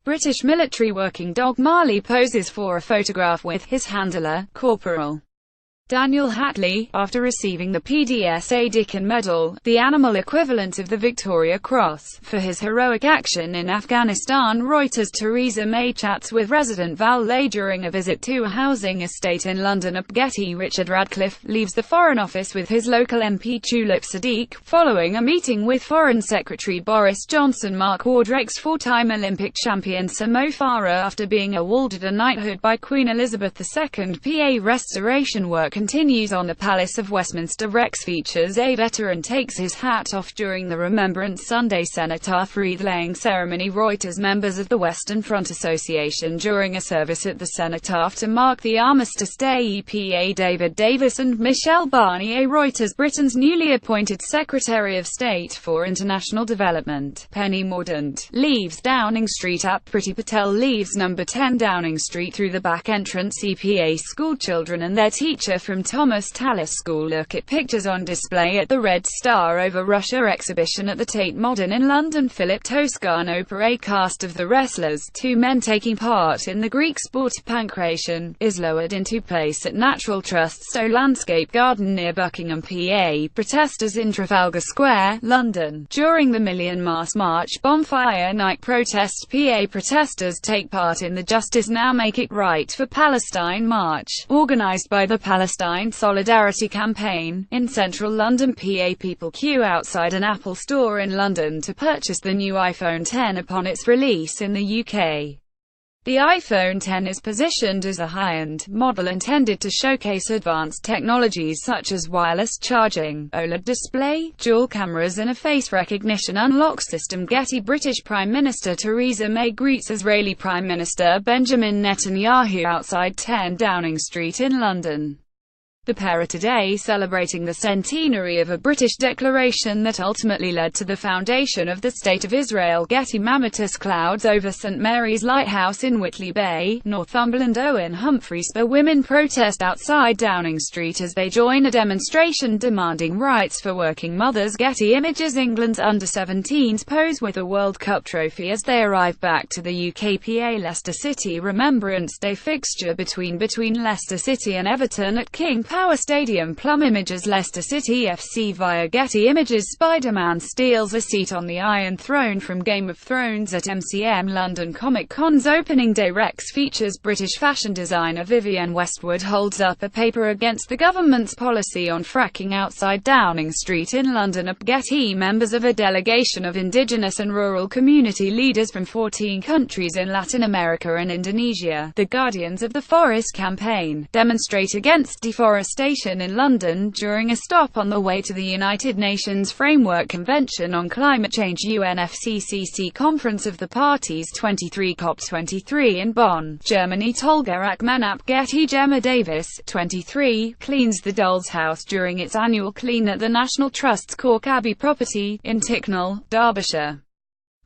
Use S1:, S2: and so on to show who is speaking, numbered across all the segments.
S1: British military working dog Marley poses for a photograph with his handler, Corporal Daniel Hatley, after receiving the PDSA Dickin Medal, the animal equivalent of the Victoria Cross, for his heroic action in Afghanistan. Reuters' Theresa May chats with resident Val Lay during a visit to a housing estate in London. Getty. Richard Radcliffe leaves the Foreign Office with his local MP Tulip Siddiq, following a meeting with Foreign Secretary Boris Johnson. Mark Wardreck's four-time Olympic champion Sir Mo Farah, after being awarded a knighthood by Queen Elizabeth II. PA restoration work continues on the Palace of Westminster. Rex features a veteran takes his hat off during the Remembrance Sunday cenotaph wreath-laying ceremony. Reuters. Members of the Western Front Association during a service at the cenotaph to mark the Armistice Day. EPA David Davis and Michelle Barnier. Reuters. Britain's newly appointed Secretary of State for International Development, Penny Mordaunt, leaves Downing Street. Priti Patel leaves number 10 Downing Street through the back entrance. EPA schoolchildren and their teacher from Thomas Tallis School look at pictures on display at the Red Star Over Russia exhibition at the Tate Modern in London. Philip Toscano. Parade cast of the wrestlers, two men taking part in the Greek sport pankration, is lowered into place at Natural Trust's Stowe Landscape Garden near Buckingham, PA. Protesters in Trafalgar Square, London. During the Million Mast March bonfire night protest, PA protesters take part in the Justice Now Make It Right for Palestine march, organised by the Palestine Solidarity Campaign. In central London, PA, people queue outside an Apple store in London to purchase the new iPhone X upon its release in the UK. The iPhone X is positioned as a high-end model intended to showcase advanced technologies such as wireless charging, OLED display, dual cameras and a face recognition unlock system. Getty. British Prime Minister Theresa May greets Israeli Prime Minister Benjamin Netanyahu outside 10 Downing Street in London. The pair are today celebrating the centenary of a British declaration that ultimately led to the foundation of the State of Israel. Getty. Mammotus clouds over St Mary's Lighthouse in Whitley Bay, Northumberland. Owen Humphreys. Women protest outside Downing Street as they join a demonstration demanding rights for working mothers. Getty Images. England's under-17s pose with a World Cup trophy as they arrive back to the UK. PA Leicester City Remembrance Day fixture between Leicester City and Everton at King Power Stadium. Plum Images. Leicester City FC via Getty Images. Spider-Man steals a seat on the Iron Throne from Game of Thrones at MCM. London Comic Con's opening day. Rex features British fashion designer Vivienne Westwood holds up a paper against the government's policy on fracking outside Downing Street in London. Getty. Members of a delegation of indigenous and rural community leaders from 14 countries in Latin America and Indonesia, the Guardians of the Forest campaign, demonstrate against deforestation in London during a stop on the way to the United Nations Framework Convention on Climate Change UNFCCC Conference of the Parties 23 COP23 in Bonn, Germany. Tolga Akmanap. Getty. Gemma Davis, 23, cleans the Doll's House during its annual clean at the National Trust's Cork Abbey property, in Ticknall, Derbyshire.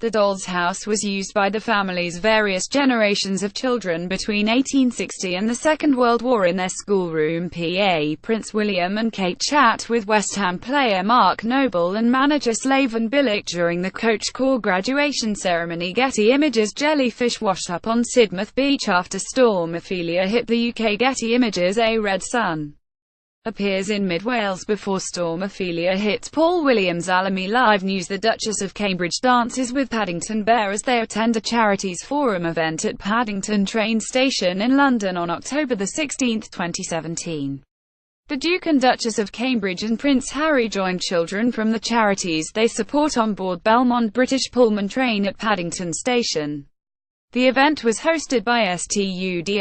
S1: The Doll's House was used by the family's various generations of children between 1860 and the Second World War in their schoolroom. PA. Prince William and Kate chat with West Ham player Mark Noble and manager Slaven Bilic during the Coach Corps graduation ceremony. Getty Images. Jellyfish washed up on Sidmouth Beach after Storm Ophelia hit the UK. Getty Images. A red sun appears in mid-Wales before Storm Ophelia hits Paul Williams. Alamy Live News. The Duchess of Cambridge dances with Paddington Bear as they attend a Charities Forum event at Paddington train station in London on October 16, 2017. The Duke and Duchess of Cambridge and Prince Harry joined children from the charities they support on board Belmont British Pullman train at Paddington Station. The event was hosted by STUDIOCANAL,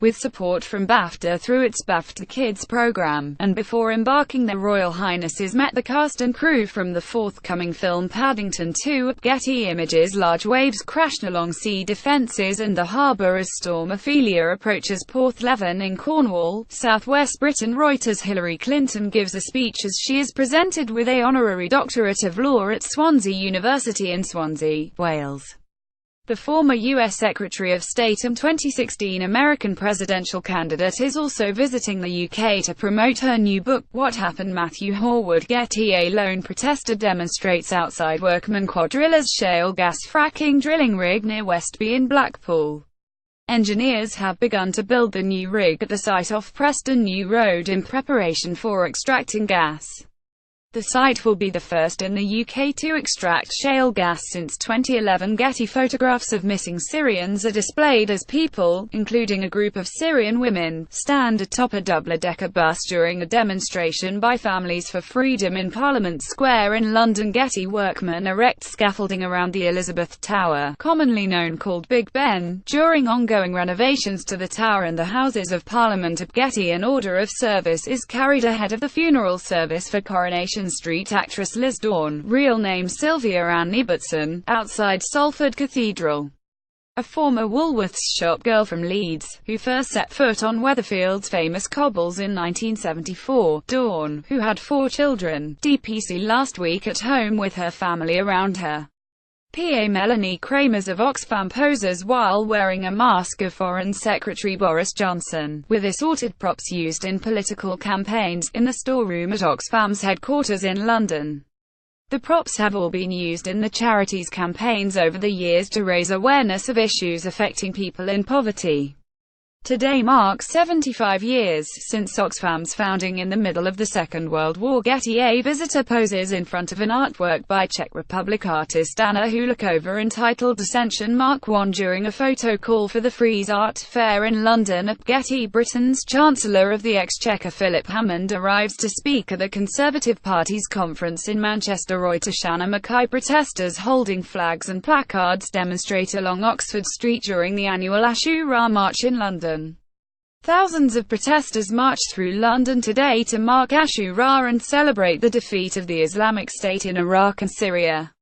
S1: with support from BAFTA through its BAFTA Kids program, and before embarking their Royal Highnesses met the cast and crew from the forthcoming film Paddington 2. Getty Images. Large waves crashed along sea defences and the harbour as Storm Ophelia approaches Porthleven in Cornwall, southwest Britain. Reuters. Hillary Clinton gives a speech as she is presented with a honorary doctorate of law at Swansea University in Swansea, Wales. The former U.S. Secretary of State and 2016 American presidential candidate is also visiting the UK to promote her new book, What Happened. Matthew Horwood Getty. A lone protester demonstrates outside Workman Quadrilla's shale gas fracking drilling rig near Westby in Blackpool. Engineers have begun to build the new rig at the site off Preston New Road in preparation for extracting gas. The site will be the first in the UK to extract shale gas since 2011. Getty photographs of missing Syrians are displayed as people, including a group of Syrian women, stand atop a double-decker bus during a demonstration by Families for Freedom in Parliament Square in London. Getty workmen erect scaffolding around the Elizabeth Tower, commonly known called Big Ben, during ongoing renovations to the tower and the Houses of Parliament at Getty. An order of service is carried ahead of the funeral service for Coronation Street actress Liz Dawn, real name Sylvia Ann Ibbotson, outside Salford Cathedral. A former Woolworths shop girl from Leeds, who first set foot on Weatherfield's famous cobbles in 1974, Dawn, who had 4 children, DPC last week at home with her family around her. PA Melanie Kramers of Oxfam poses while wearing a mask of Foreign Secretary Boris Johnson, with assorted props used in political campaigns, in the storeroom at Oxfam's headquarters in London. The props have all been used in the charity's campaigns over the years to raise awareness of issues affecting people in poverty. Today marks 75 years since Oxfam's founding in the middle of the Second World War. Getty. A visitor poses in front of an artwork by Czech Republic artist Anna Hulakova entitled Ascension Mark I during a photo call for the Frieze Art Fair in London at Getty. Britain's Chancellor of the Exchequer Philip Hammond arrives to speak at the Conservative Party's conference in Manchester. Reuters. Shanna Mackay. Protesters holding flags and placards demonstrate along Oxford Street during the annual Ashura March in London. Thousands of protesters marched through London today to mark Ashura and celebrate the defeat of the Islamic State in Iraq and Syria.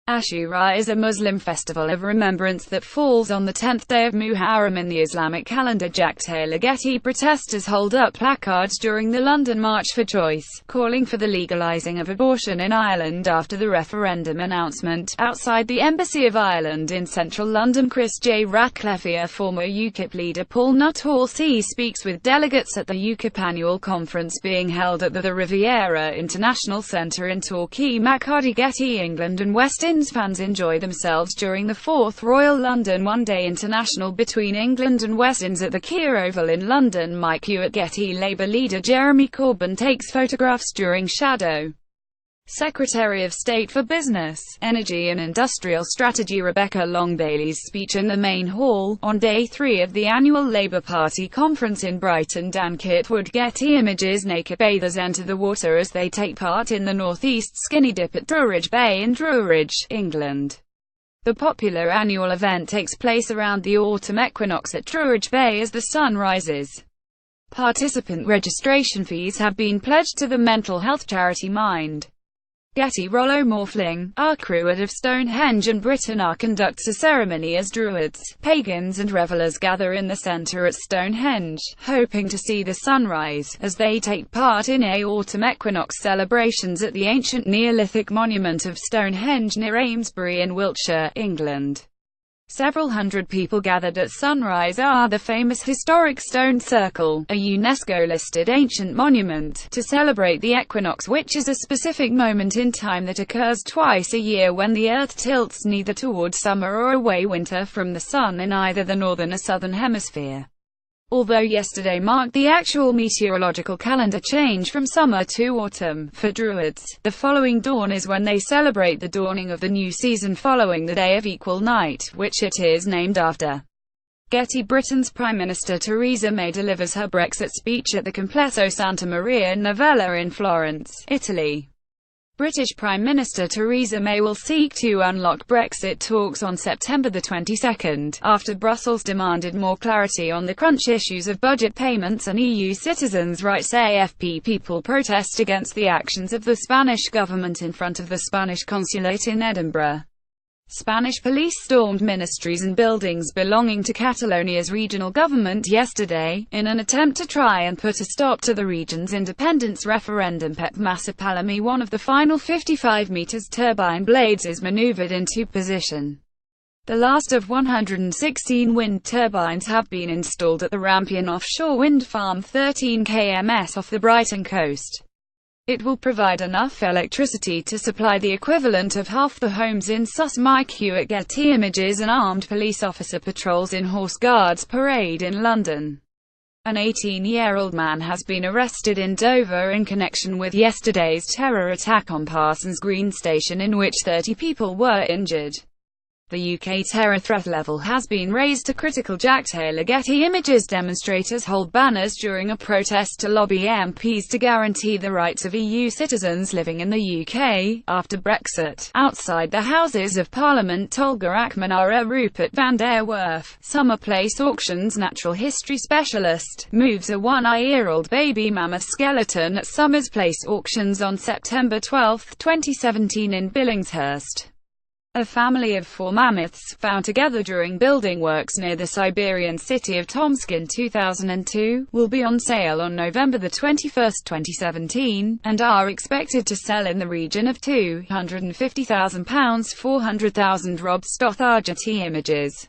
S1: Ashura is a Muslim festival of remembrance that falls on the 10th day of Muharram in the Islamic calendar. Jack Taylor. Getty. Protesters hold up placards during the London March for Choice, calling for the legalising of abortion in Ireland after the referendum announcement. Outside the Embassy of Ireland in central London, Chris J. Ratcliffe. Former UKIP leader Paul Nuttall speaks with delegates at the UKIP annual conference being held at the Riviera International Centre in Torquay. Maccardy. Getty. England and West Indies fans enjoy themselves during the 4th Royal London One-Day International between England and West Indies at the Kia Oval in London. Mike Hewitt. Getty. Labour leader Jeremy Corbyn takes photographs during Shadow Secretary of State for Business, Energy and Industrial Strategy Rebecca Long-Bailey's speech in the main hall, on day 3 of the annual Labour Party conference in Brighton. Dan Kitwood. Getty Images. Naked bathers enter the water as they take part in the North East Skinny Dip at Druridge Bay in Druridge, England. The popular annual event takes place around the autumn equinox at Druridge Bay as the sun rises. Participant registration fees have been pledged to the mental health charity Mind. Getty. Rollo Morphling, our Druid of Stonehenge and Britain conducts a ceremony as Druids, pagans and revellers gather in the centre at Stonehenge, hoping to see the sunrise, as they take part in autumn equinox celebrations at the ancient Neolithic monument of Stonehenge near Amesbury in Wiltshire, England. Several hundred people gathered at sunrise are the famous historic Stone Circle, a UNESCO-listed ancient monument, to celebrate the equinox, which is a specific moment in time that occurs twice a year when the Earth tilts neither toward summer or away winter from the Sun in either the northern or southern hemisphere. Although yesterday marked the actual meteorological calendar change from summer to autumn, for Druids, the following dawn is when they celebrate the dawning of the new season following the Day of Equal Night, which it is named after. Getty. Britain's Prime Minister Theresa May delivers her Brexit speech at the Complesso Santa Maria Novella in Florence, Italy. British Prime Minister Theresa May will seek to unlock Brexit talks on September the 22nd, after Brussels demanded more clarity on the crunch issues of budget payments and EU citizens' rights. AFP. People protest against the actions of the Spanish government in front of the Spanish consulate in Edinburgh. Spanish police stormed ministries and buildings belonging to Catalonia's regional government yesterday, in an attempt to try and put a stop to the region's independence referendum. Pep Massapalami. One of the final 55 meters turbine blades is maneuvered into position. The last of 116 wind turbines have been installed at the Rampion offshore wind farm 13 km off the Brighton coast. It will provide enough electricity to supply the equivalent of half the homes in Sussex. Getty Images. An armed police officer patrols in Horse Guards Parade in London. An 18-year-old man has been arrested in Dover in connection with yesterday's terror attack on Parsons Green Station in which 30 people were injured. The UK terror threat level has been raised to critical. Jack Taylor. Getty Images. Demonstrators hold banners during a protest to lobby MPs to guarantee the rights of EU citizens living in the UK, after Brexit, outside the Houses of Parliament. Tolga Akmanara. Rupert van der Werf. Summer Place Auctions. Natural history specialist moves a one-year-old baby mammoth skeleton at Summers Place Auctions on September 12, 2017 in Billingshurst. A family of 4 mammoths, found together during building works near the Siberian city of Tomsk in 2002, will be on sale on November 21, 2017, and are expected to sell in the region of £250,000. 400,000. Rob Stothard. Getty Images.